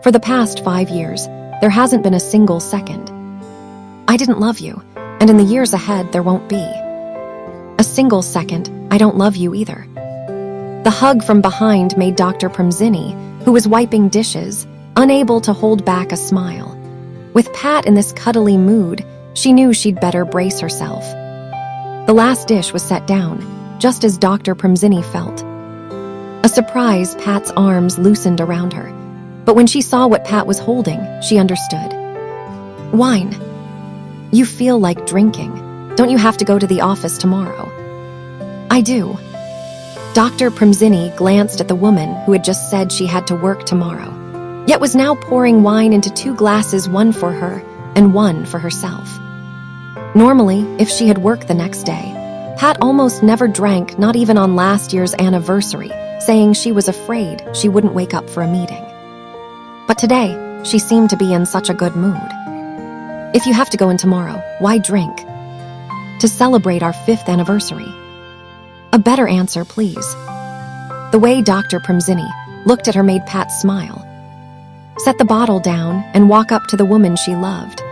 For the past 5 years, there hasn't been a single second. I didn't love you, and in the years ahead, there won't be. A single second, I don't love you either. The hug from behind made Dr. Premzini, who was wiping dishes, unable to hold back a smile. With Pat in this cuddly mood, she knew she'd better brace herself. The last dish was set down, just as Dr. Premzini felt. A surprise, Pat's arms loosened around her, but when she saw what Pat was holding, she understood. Wine. You feel like drinking. Don't you have to go to the office tomorrow? I do. Dr. Premzini glanced at the woman who had just said she had to work tomorrow, yet was now pouring wine into 2 glasses, one for her and one for herself. Normally, if she had work the next day, Pat almost never drank, not even on last year's anniversary, saying she was afraid she wouldn't wake up for a meeting. But today, she seemed to be in such a good mood. If you have to go in tomorrow, why drink? To celebrate our 5th anniversary. A better answer, please. The way Dr. Premzini looked at her made Pat smile. Set the bottle down and walk up to the woman she loved.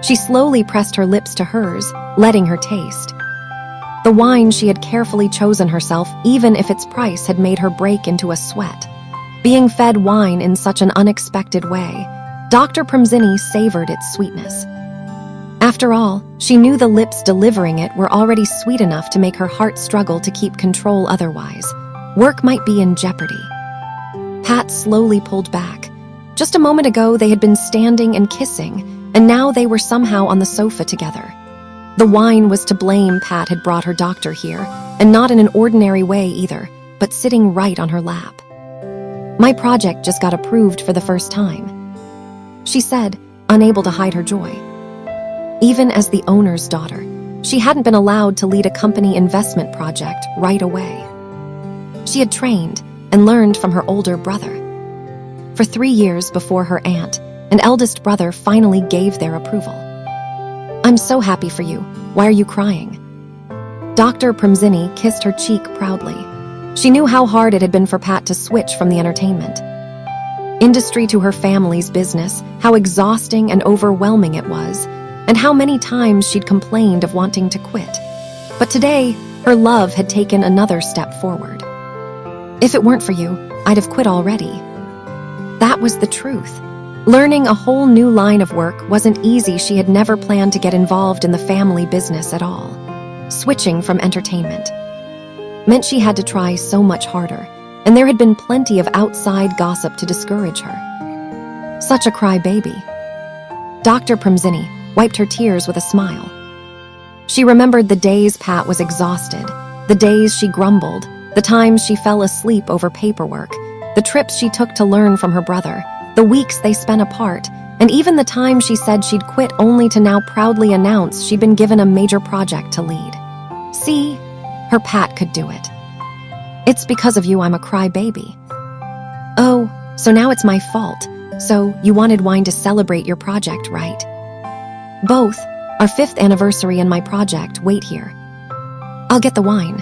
She slowly pressed her lips to hers, letting her taste. The wine she had carefully chosen herself, even if its price had made her break into a sweat. Being fed wine in such an unexpected way, Dr. Premzini savored its sweetness. After all, she knew the lips delivering it were already sweet enough to make her heart struggle to keep control otherwise. Work might be in jeopardy. Pat slowly pulled back. Just a moment ago, they had been standing and kissing, and now they were somehow on the sofa together. The wine was to blame. Pat had brought her doctor here, and not in an ordinary way either, but sitting right on her lap. My project just got approved for the first time, she said, unable to hide her joy. Even as the owner's daughter, she hadn't been allowed to lead a company investment project right away. She had trained and learned from her older brother. For 3 years before her aunt and eldest brother finally gave their approval. I'm so happy for you. Why are you crying? Dr. Premzini kissed her cheek proudly. She knew how hard it had been for Pat to switch from the entertainment industry to her family's business, how exhausting and overwhelming it was, and how many times she'd complained of wanting to quit. But today, her love had taken another step forward. If it weren't for you, I'd have quit already. That was the truth. Learning a whole new line of work wasn't easy. She had never planned to get involved in the family business at all. Switching from entertainment meant she had to try so much harder, and there had been plenty of outside gossip to discourage her. Such a crybaby. Dr. Premzini wiped her tears with a smile. She remembered the days Pat was exhausted, the days she grumbled, the times she fell asleep over paperwork, the trips she took to learn from her brother, the weeks they spent apart, and even the time she said she'd quit only to now proudly announce she'd been given a major project to lead. See, her Pat could do it. It's because of you I'm a crybaby. Oh, so now it's my fault. So you wanted wine to celebrate your project, right? Both, our 5th anniversary and my project, wait here. I'll get the wine.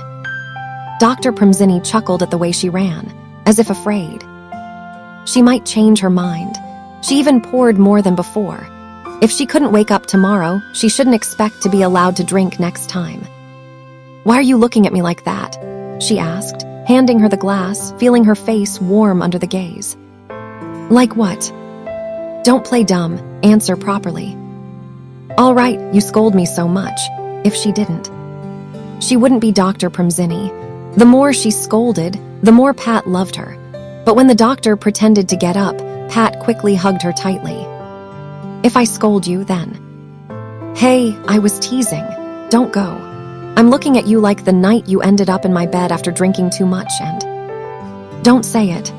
Dr. Premzini chuckled at the way she ran, as if afraid. She might change her mind. She even poured more than before. If she couldn't wake up tomorrow, she shouldn't expect to be allowed to drink next time. Why are you looking at me like that? She asked, handing her the glass, feeling her face warm under the gaze. Like what? Don't play dumb, answer properly. All right, you scold me so much. If she didn't, she wouldn't be Dr. Premzini. The more she scolded, the more Pat loved her. But when the doctor pretended to get up, Pat quickly hugged her tightly. If I scold you, then. Hey, I was teasing. Don't go. I'm looking at you like the night you ended up in my bed after drinking too much and... Don't say it.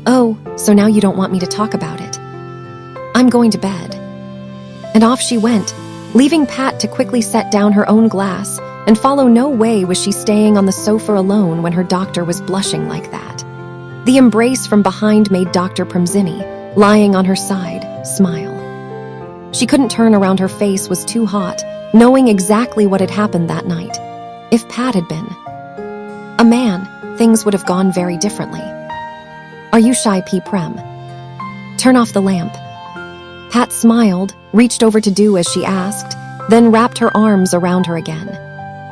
Oh, so now you don't want me to talk about it. I'm going to bed. And off she went, leaving Pat to quickly set down her own glass and follow. No way was she staying on the sofa alone when her doctor was blushing like that. The embrace from behind made Dr. Premzini, lying on her side, smile. She couldn't turn around. Her face was too hot, knowing exactly what had happened that night. If Pat had been a man, things would have gone very differently. Are you shy, Prem? Turn off the lamp." Pat smiled, reached over to do as she asked, then wrapped her arms around her again.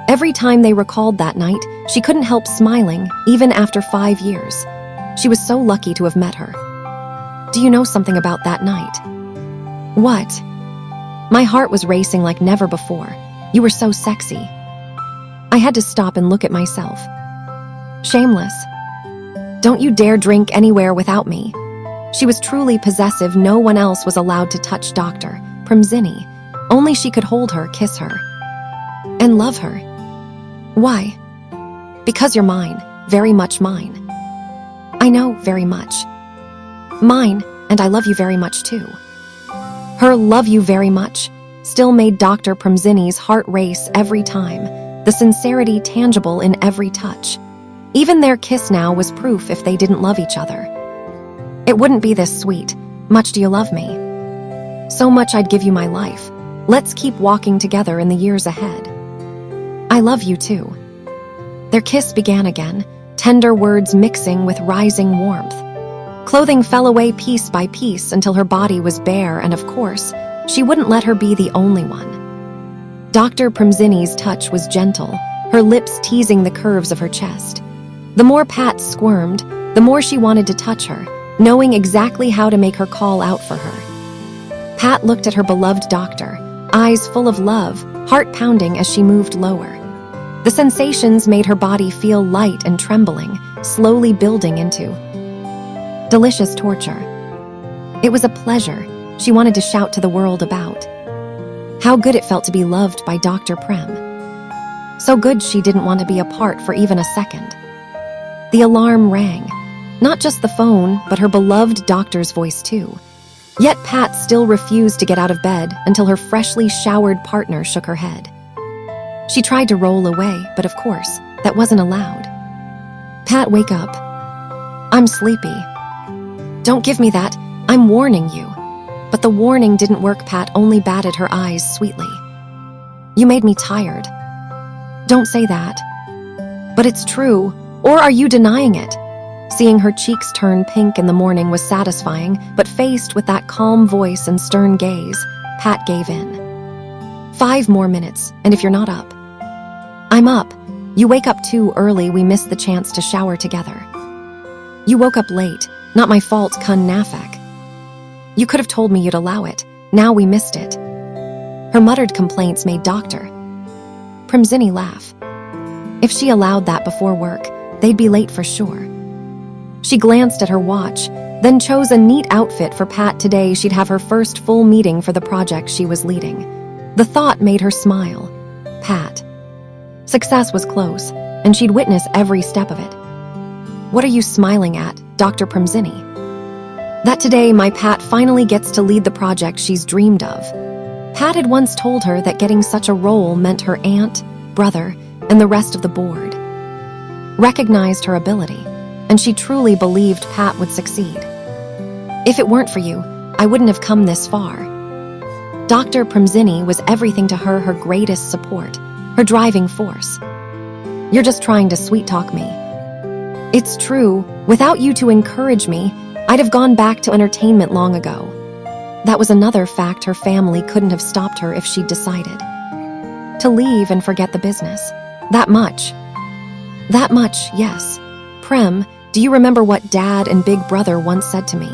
Every time they recalled that night, she couldn't help smiling, even after 5 years. She was so lucky to have met her. "Do you know something about that night?" "What?" "My heart was racing like never before. You were so sexy. I had to stop and look at myself. Shameless. Don't you dare drink anywhere without me." She was truly possessive. No one else was allowed to touch Dr. Premzini. Only she could hold her, kiss her, and love her. "Why?" "Because you're mine, very much mine." "I know, very much. Mine, and I love you very much too." Her "love you very much" still made Dr. Premzini's heart race every time, the sincerity tangible in every touch. Even their kiss now was proof if they didn't love each other. "It wouldn't be this sweet. Much do you love me?" "So much I'd give you my life. Let's keep walking together in the years ahead." "I love you too." Their kiss began again, tender words mixing with rising warmth. Clothing fell away piece by piece until her body was bare, and of course, she wouldn't let her be the only one. Dr. Premzini's touch was gentle, her lips teasing the curves of her chest. The more Pat squirmed, the more she wanted to touch her, knowing exactly how to make her call out for her. Pat looked at her beloved doctor, eyes full of love, heart pounding as she moved lower. The sensations made her body feel light and trembling, slowly building into delicious torture. It was a pleasure she wanted to shout to the world about. How good it felt to be loved by Dr. Prem. So good she didn't want to be apart for even a second. The alarm rang. Not just the phone, but her beloved doctor's voice too. Yet Pat still refused to get out of bed until her freshly showered partner shook her head. She tried to roll away, but of course, that wasn't allowed. "Pat, wake up. I'm sleepy." "Don't give me that. I'm warning you." But the warning didn't work. Pat only batted her eyes sweetly. "You made me tired." "Don't say that." "But it's true. Or are you denying it?" Seeing her cheeks turn pink in the morning was satisfying, but faced with that calm voice and stern gaze, Pat gave in. "5 more minutes, and if you're not up." "I'm up. You wake up too early. We missed the chance to shower together." "You woke up late. Not my fault, kun nafak. You could have told me you'd allow it. Now we missed it." Her muttered complaints made Dr. Premzini laugh. If she allowed that before work, they'd be late for sure. She glanced at her watch, then chose a neat outfit for Pat. Today she'd have her first full meeting for the project she was leading. The thought made her smile. Pat. Success was close, and she'd witness every step of it. "What are you smiling at, Dr. Premzini?" "That today my Pat finally gets to lead the project she's dreamed of." Pat had once told her that getting such a role meant her aunt, brother, and the rest of the board recognized her ability, and she truly believed Pat would succeed. "If it weren't for you, I wouldn't have come this far." Dr. Premzini was everything to her, her greatest support, her driving force. "You're just trying to sweet-talk me." "It's true. Without you to encourage me, I'd have gone back to entertainment long ago." That was another fact. Her family couldn't have stopped her if she'd decided to leave and forget the business. That much. That much, yes. "Prem, do you remember what Dad and Big Brother once said to me?"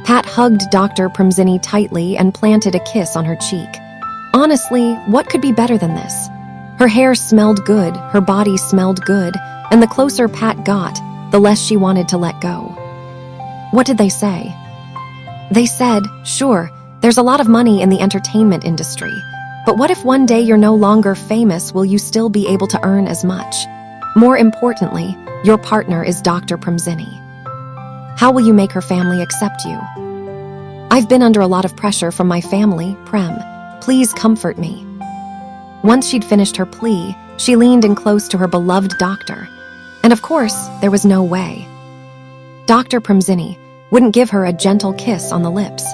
Pat hugged Dr. Premzini tightly and planted a kiss on her cheek. Honestly, what could be better than this? Her hair smelled good, her body smelled good, and the closer Pat got, the less she wanted to let go. What did they say? They said, "Sure, there's a lot of money in the entertainment industry, but what if one day you're no longer famous? Will you still be able to earn as much? More importantly, your partner is Dr. Premzini. How will you make her family accept you?" "I've been under a lot of pressure from my family, Prem. Please comfort me." Once she'd finished her plea, she leaned in close to her beloved doctor. And of course, there was no way Dr. Premzini wouldn't give her a gentle kiss on the lips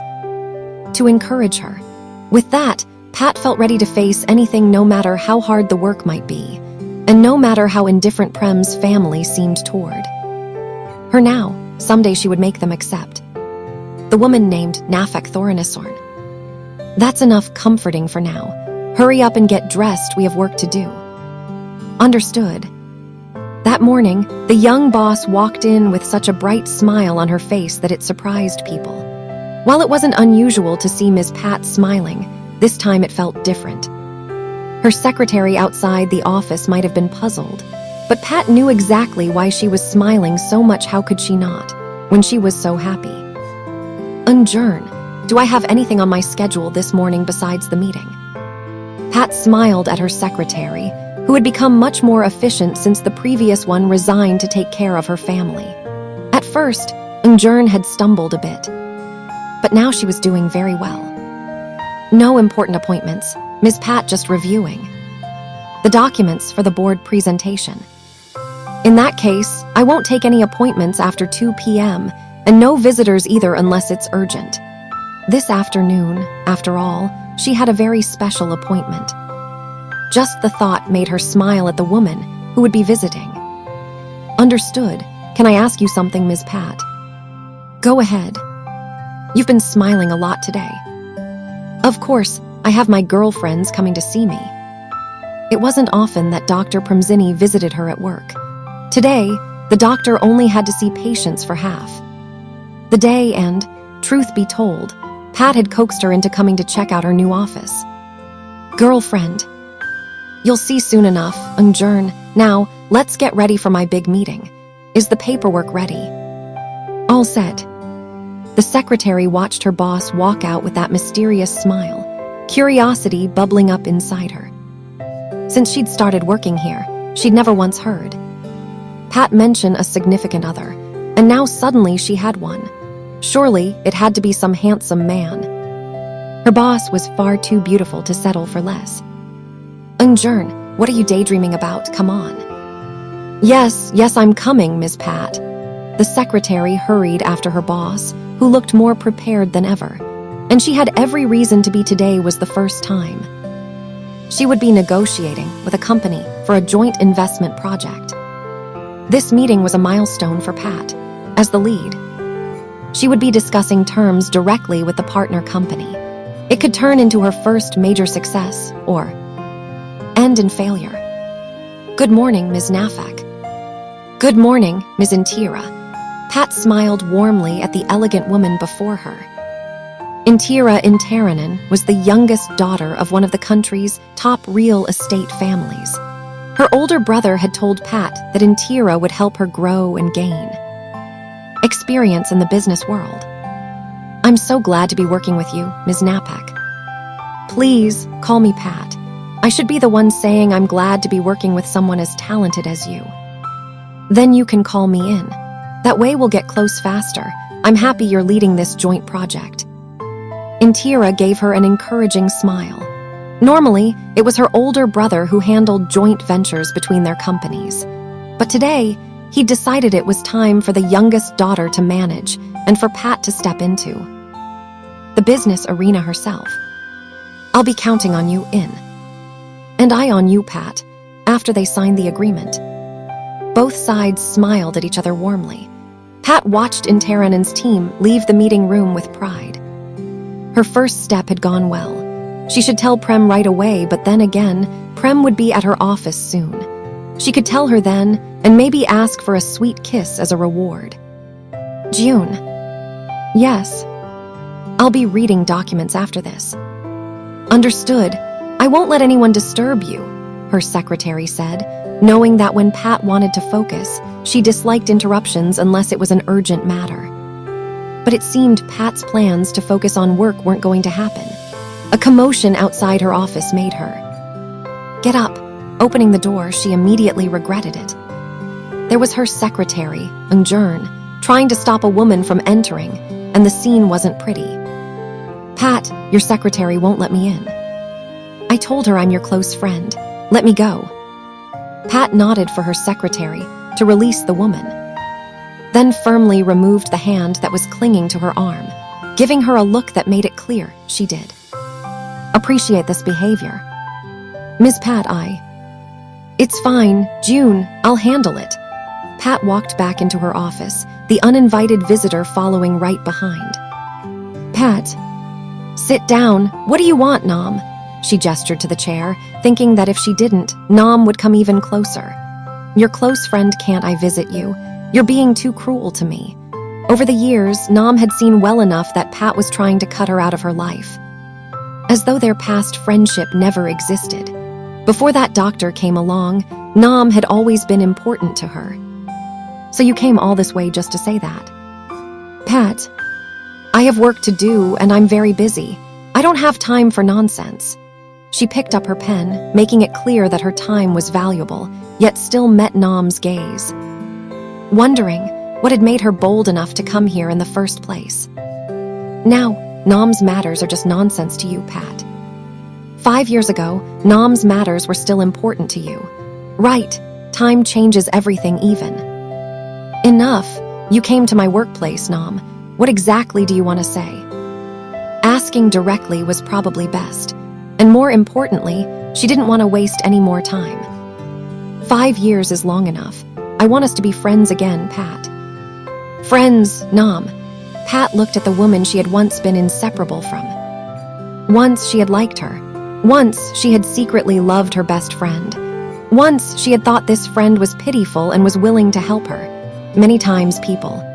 to encourage her. With that, Pat felt ready to face anything, no matter how hard the work might be, and no matter how indifferent Prem's family seemed toward her now. Someday she would make them accept the woman named Nafek Thorinisorn. That's enough comforting for now. Hurry up and get dressed, we have work to do. Understood. That morning, the young boss walked in with such a bright smile on her face that it surprised people. While it wasn't unusual to see Ms. Pat smiling, this time it felt different. Her secretary outside the office might have been puzzled, but Pat knew exactly why she was smiling so much. How could she not, when she was so happy? Unjern, do I have anything on my schedule this morning besides the meeting? Pat smiled at her secretary, who had become much more efficient since the previous one resigned to take care of her family. At first, Unjern had stumbled a bit, but now she was doing very well. No important appointments, Ms. Pat just reviewing the documents for the board presentation. In that case, I won't take any appointments after 2 p.m. and no visitors either unless it's urgent. This afternoon, after all, she had a very special appointment. Just the thought made her smile at the woman who would be visiting. Understood. Can I ask you something, Ms. Pat? Go ahead. You've been smiling a lot today. Of course, I have my girlfriends coming to see me. It wasn't often that Dr. Premzini visited her at work. Today, the doctor only had to see patients for half the day and, truth be told, Pat had coaxed her into coming to check out her new office. Girlfriend. You'll see soon enough, Unjern. Now, let's get ready for my big meeting. Is the paperwork ready? All set. The secretary watched her boss walk out with that mysterious smile, curiosity bubbling up inside her. Since she'd started working here, she'd never once heard Pat mention a significant other, and now suddenly she had one. Surely, it had to be some handsome man. Her boss was far too beautiful to settle for less. Unjern, what are you daydreaming about? Come on. Yes, I'm coming, Ms. Pat. The secretary hurried after her boss, who looked more prepared than ever, and she had every reason to be. Today was the first time she would be negotiating with a company for a joint investment project. This meeting was a milestone for Pat. As the lead, she would be discussing terms directly with the partner company. It could turn into her first major success, or end in failure. Good morning, Ms. Nafek. Good morning, Ms. Intira. Pat smiled warmly at the elegant woman before her. Intira Intaranen was the youngest daughter of one of the country's top real estate families. Her older brother had told Pat that Intira would help her grow and gain experience in the business world. I'm so glad to be working with you, Ms. Napek. Please, call me Pat. I should be the one saying I'm glad to be working with someone as talented as you. Then you can call me in. That way we'll get close faster. I'm happy you're leading this joint project. Intira gave her an encouraging smile. Normally, it was her older brother who handled joint ventures between their companies. But today, he decided it was time for the youngest daughter to manage and for Pat to step into the business arena herself. I'll be counting on you in. And I on you, Pat, after they signed the agreement. Both sides smiled at each other warmly. Pat watched Intaranen's team leave the meeting room with pride. Her first step had gone well. She should tell Prem right away, but then again, Prem would be at her office soon. She could tell her then, and maybe ask for a sweet kiss as a reward. June. Yes. I'll be reading documents after this. Understood. I won't let anyone disturb you, her secretary said, knowing that when Pat wanted to focus, she disliked interruptions unless it was an urgent matter. But it seemed Pat's plans to focus on work weren't going to happen. A commotion outside her office made her get up. Opening the door, she immediately regretted it. There was her secretary, Unjern, trying to stop a woman from entering, and the scene wasn't pretty. Pat, your secretary won't let me in. I told her I'm your close friend. Let me go. Pat nodded for her secretary to release the woman, then firmly removed the hand that was clinging to her arm, giving her a look that made it clear she did appreciate this behavior. Ms. Pat, It's fine, June, I'll handle it. Pat walked back into her office, the uninvited visitor following right behind. Pat, sit down. What do you want, Nam? She gestured to the chair, thinking that if she didn't, Nam would come even closer. Your close friend, can't I visit you? You're being too cruel to me. Over the years, Nam had seen well enough that Pat was trying to cut her out of her life. As though their past friendship never existed. Before that doctor came along, Nam had always been important to her. So you came all this way just to say that? Pat, I have work to do and I'm very busy. I don't have time for nonsense. She picked up her pen, making it clear that her time was valuable, yet still met Nam's gaze. Wondering what had made her bold enough to come here in the first place. Now, Nam's matters are just nonsense to you, Pat. 5 years ago, Nam's matters were still important to you. Right, time changes everything even. Enough, you came to my workplace, Nam. What exactly do you want to say? Asking directly was probably best. And more importantly, she didn't want to waste any more time. 5 years is long enough. I want us to be friends again, Pat. Friends, Nam. Pat looked at the woman she had once been inseparable from. Once she had liked her. Once she had secretly loved her best friend. Once she had thought this friend was pitiful and was willing to help her. Many times people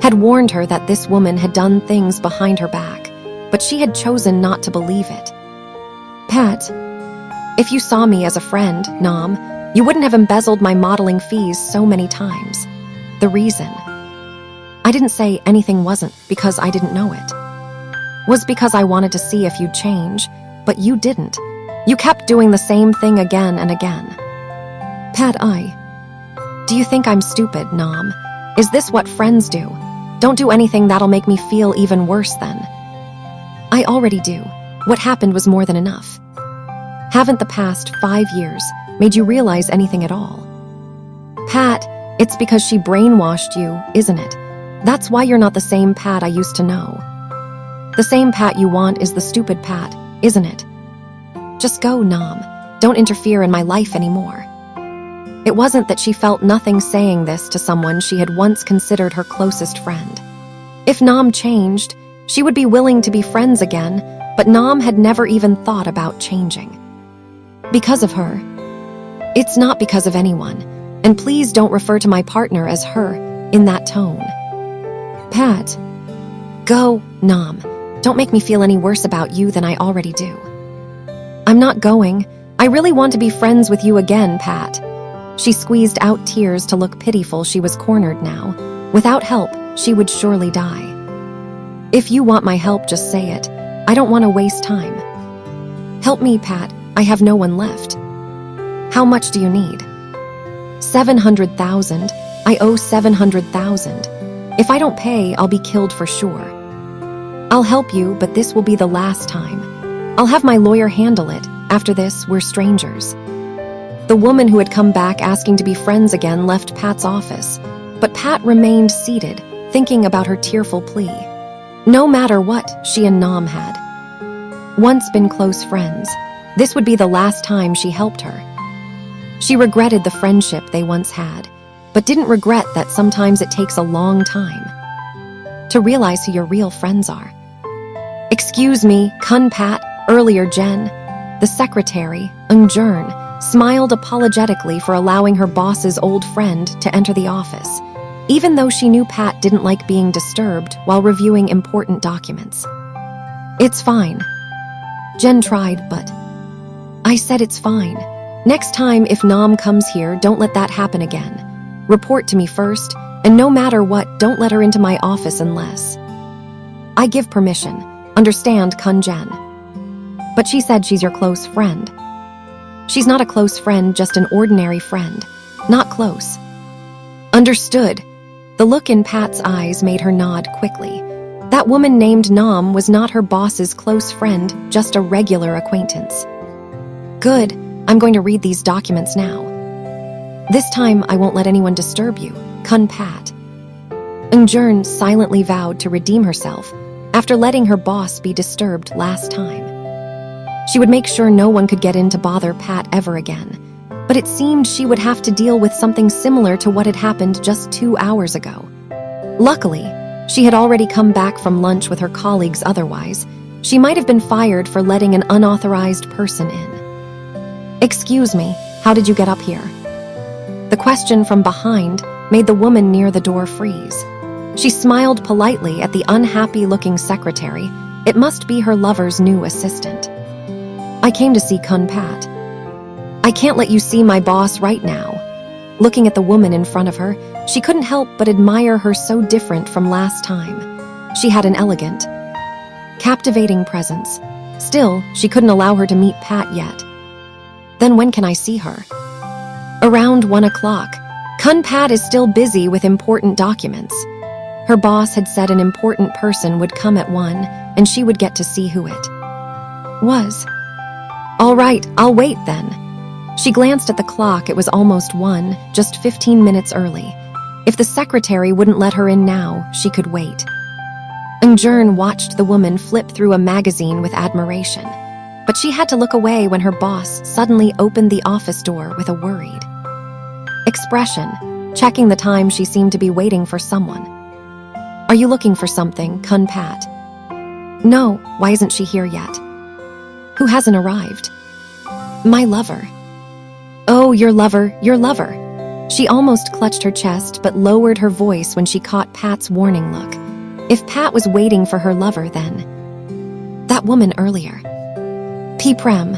had warned her that this woman had done things behind her back, but she had chosen not to believe it. Pat, if you saw me as a friend, Nam, you wouldn't have embezzled my modeling fees so many times. The reason I didn't say anything wasn't because I didn't know it. Was because I wanted to see if you'd change, but you didn't. You kept doing the same thing again and again. Pat, do you think I'm stupid, Nam? Is this what friends do? Don't do anything that'll make me feel even worse then. I already do. What happened was more than enough. Haven't the past 5 years made you realize anything at all? Pat, it's because she brainwashed you, isn't it? That's why you're not the same Pat I used to know. The same Pat you want is the stupid Pat, isn't it? Just go, Nam. Don't interfere in my life anymore. It wasn't that she felt nothing saying this to someone she had once considered her closest friend. If Nam changed, she would be willing to be friends again, but Nam had never even thought about changing. Because of her. It's not because of anyone, and please don't refer to my partner as her in that tone. Pat, go, Nam. Don't make me feel any worse about you than I already do. I'm not going. I really want to be friends with you again, Pat. She squeezed out tears to look pitiful. She was cornered now. Without help, she would surely die. If you want my help, just say it. I don't want to waste time. Help me, Pat. I have no one left. How much do you need? 700,000. I owe 700,000. If I don't pay, I'll be killed for sure. I'll help you, but this will be the last time. I'll have my lawyer handle it. After this, we're strangers. The woman who had come back asking to be friends again left Pat's office, but Pat remained seated, thinking about her tearful plea. No matter what, she and Nam had once been close friends. This would be the last time she helped her. She regretted the friendship they once had, but didn't regret that sometimes it takes a long time to realize who your real friends are. Excuse me, Kun Pat, earlier Jen. The secretary, Jern, smiled apologetically for allowing her boss's old friend to enter the office, even though she knew Pat didn't like being disturbed while reviewing important documents. It's fine. Jen tried, but I said it's fine. Next time if Nam comes here, don't let that happen again. Report to me first, and no matter what, don't let her into my office unless I give permission. Understand, Kun Jen? But she said she's your close friend. She's not a close friend, just an ordinary friend. Not close. Understood. The look in Pat's eyes made her nod quickly. That woman named Nam was not her boss's close friend, just a regular acquaintance. Good. I'm going to read these documents now. This time, I won't let anyone disturb you, Kun Pat. Jern silently vowed to redeem herself after letting her boss be disturbed last time. She would make sure no one could get in to bother Pat ever again, but it seemed she would have to deal with something similar to what had happened just 2 hours ago. Luckily, She had already come back from lunch with her colleagues otherwise. She might have been fired for letting an unauthorized person in. "Excuse me, how did you get up here?" The question from behind made the woman near the door freeze. She smiled politely at the unhappy-looking secretary. It must be her lover's new assistant. "I came to see Pat." "I can't let you see my boss right now." Looking at the woman in front of her, she couldn't help but admire her, so different from last time. She had an elegant, captivating presence. Still, she couldn't allow her to meet Pat yet. "Then when can I see her?" "Around 1 o'clock. Pat is still busy with important documents." Her boss had said an important person would come at 1, and she would get to see who it was. "All right, I'll wait then." She glanced at the clock. It was almost 1, just 15 minutes early. If the secretary wouldn't let her in now, she could wait. Jern watched the woman flip through a magazine with admiration, but she had to look away when her boss suddenly opened the office door with a worried expression. Checking the time, she seemed to be waiting for someone. "Are you looking for something, Pat?" "No, why isn't she here yet?" "Who hasn't arrived?" "My lover." "Oh, your lover, your lover." She almost clutched her chest but lowered her voice when she caught Pat's warning look. If Pat was waiting for her lover, then that woman earlier. Prem.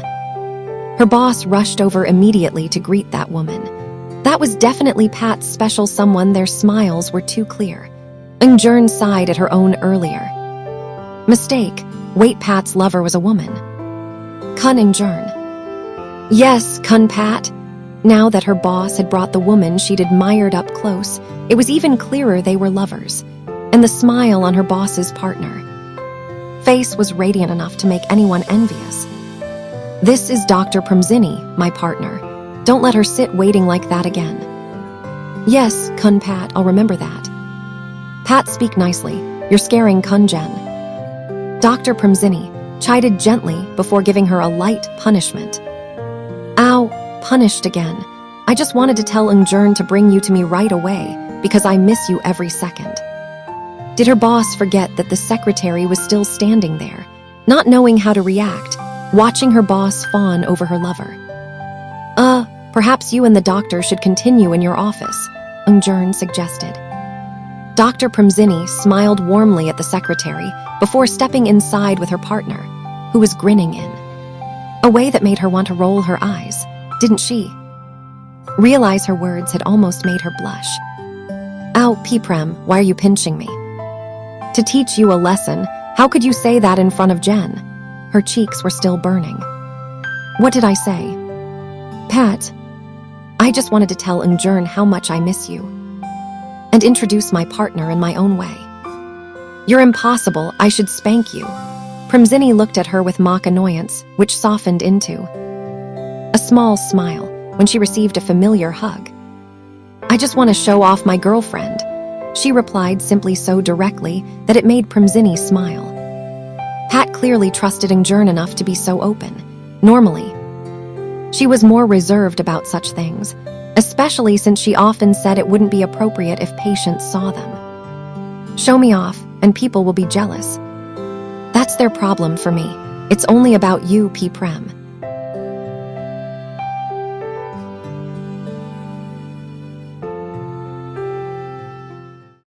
Her boss rushed over immediately to greet that woman. That was definitely Pat's special someone. Their smiles were too clear. Jern sighed at her own earlier mistake. Wait, Pat's lover was a woman. Jern. "Yes, Pat." Now that her boss had brought the woman she'd admired up close, it was even clearer they were lovers. And the smile on her boss's partner face was radiant enough to make anyone envious. "This is Dr. Premzini, my partner. Don't let her sit waiting like that again." "Yes, Pat, I'll remember that." "Pat, speak nicely. You're scaring Jen." Dr. Premzini chided gently before giving her a light punishment. "Ow, punished again. I just wanted to tell Jern to bring you to me right away because I miss you every second." Did her boss forget that the secretary was still standing there, not knowing how to react, watching her boss fawn over her lover? Perhaps you and the doctor should continue in your office," Jern suggested. Dr. Premzini smiled warmly at the secretary before stepping inside with her partner, who was grinning in a way that made her want to roll her eyes, didn't she? Realize her words had almost made her blush. "Ow, Prem, why are you pinching me?" "To teach you a lesson. How could you say that in front of Jen?" Her cheeks were still burning. "What did I say?" "Pat, I just wanted to tell Jern how much I miss you and introduce my partner in my own way." "You're impossible. I should spank you." Premzini looked at her with mock annoyance, which softened into a small smile when she received a familiar hug. "I just want to show off my girlfriend," she replied simply, so directly that it made Premzini smile. Pat clearly trusted Jern enough to be so open. Normally, she was more reserved about such things, especially since she often said it wouldn't be appropriate if patients saw them. "Show me off, and people will be jealous. That's their problem for me. It's only about you, Prem."